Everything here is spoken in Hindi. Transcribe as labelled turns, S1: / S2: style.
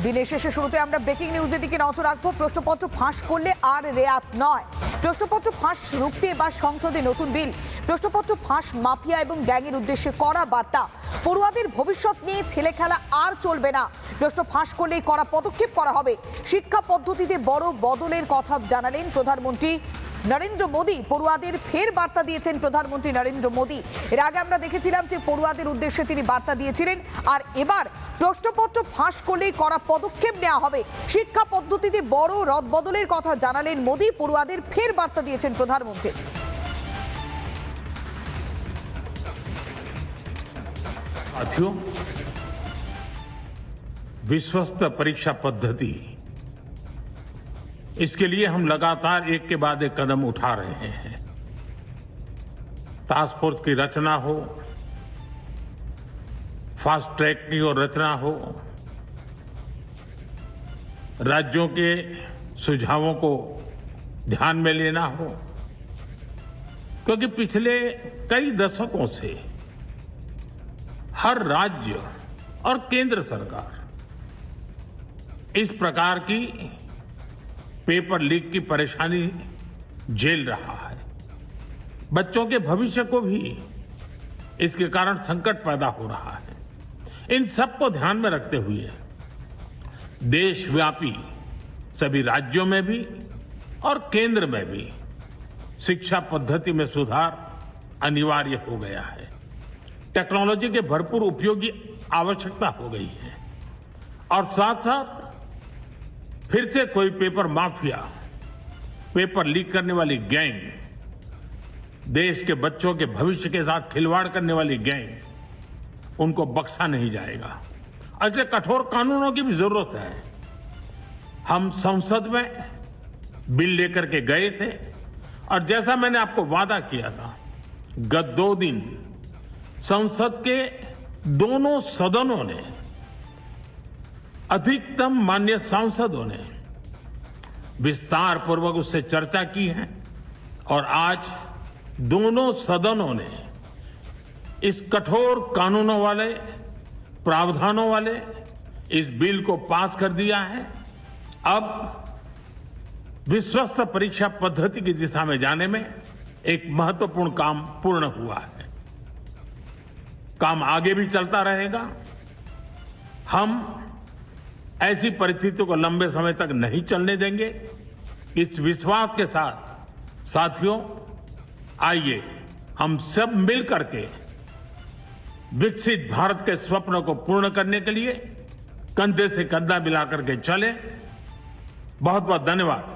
S1: দিনের শেষে শুরুতে আমরা ব্রেকিং নিউজের দিকে নজর রাখবো। প্রশ্নপত্র ফাঁস করলে আর রেয়াত নয়। প্রশ্নপত্র ফাঁস রুখতে এবার সংসদে নতুন বিল। প্রশ্নপত্র ফাঁস মাফিয়া এবং গ্যাংয়ের উদ্দেশ্যে কড়া বার্তা। পড়ুয়াদের ভবিষ্যৎ নিয়ে ছেলে খেলা আর চলবে না। প্রশ্ন ফাঁস করলেই কড়া পদক্ষেপ করা হবে। শিক্ষা পদ্ধতিতে বড় বদলের কথা জানালেন প্রধানমন্ত্রী নরেন্দ্র মোদী। পড়ুয়াদের ফের বার্তা দিয়েছেন প্রধানমন্ত্রী নরেন্দ্র মোদী। এর আগে আমরা দেখেছিলাম যে পড়ুয়াদের উদ্দেশ্যে তিনি বার্তা দিয়েছিলেন, আর এবার প্রশ্নপত্র ফাঁস করলেই কড়া পদক্ষেপ নেওয়া হবে। শিক্ষা পদ্ধতিতে বড় রদবদলের কথা জানালেন মোদী। পড়ুয়াদের ফের বার্তা দিয়েছেন প্রধানমন্ত্রী।
S2: साथियों, विश्वस्त परीक्षा पद्धति, इसके लिए हम लगातार एक के बाद एक कदम उठा रहे हैं। टास्क फोर्स की रचना हो, फास्ट ट्रैक की और रचना हो, राज्यों के सुझावों को ध्यान में लेना हो, क्योंकि पिछले कई दशकों से हर राज्य और केंद्र सरकार इस प्रकार की पेपर लीक की परेशानी झेल रहा है। बच्चों के भविष्य को भी इसके कारण संकट पैदा हो रहा है। इन सब को ध्यान में रखते हुए देशव्यापी सभी राज्यों में भी और केंद्र में भी शिक्षा पद्धति में सुधार अनिवार्य हो गया है। टेक्नोलॉजी के भरपूर उपयोग की आवश्यकता हो गई है और साथ साथ फिर से कोई पेपर माफिया, पेपर लीक करने वाली गैंग, देश के बच्चों के भविष्य के साथ खिलवाड़ करने वाली गैंग, उनको बख्शा नहीं जाएगा। इसलिए कठोर कानूनों की भी जरूरत है। हम संसद में बिल लेकर के गए थे और जैसा मैंने आपको वादा किया था, गत 2 दिन संसद के दोनों सदनों ने, अधिकतम माननीय सांसदों ने विस्तार पूर्वक उससे चर्चा की है और आज दोनों सदनों ने इस कठोर कानूनों वाले, प्रावधानों वाले इस बिल को पास कर दिया है। अब विश्वस्त परीक्षा पद्धति की दिशा में जाने में एक महत्वपूर्ण काम पूर्ण हुआ है। काम आगे भी चलता रहेगा। हम ऐसी परिस्थितियों को लंबे समय तक नहीं चलने देंगे। इस विश्वास के साथ साथियों, आइए हम सब मिलकर के विकसित भारत के स्वप्न को पूर्ण करने के लिए कंधे से कंधा मिलाकर के चले। बहुत बहुत धन्यवाद।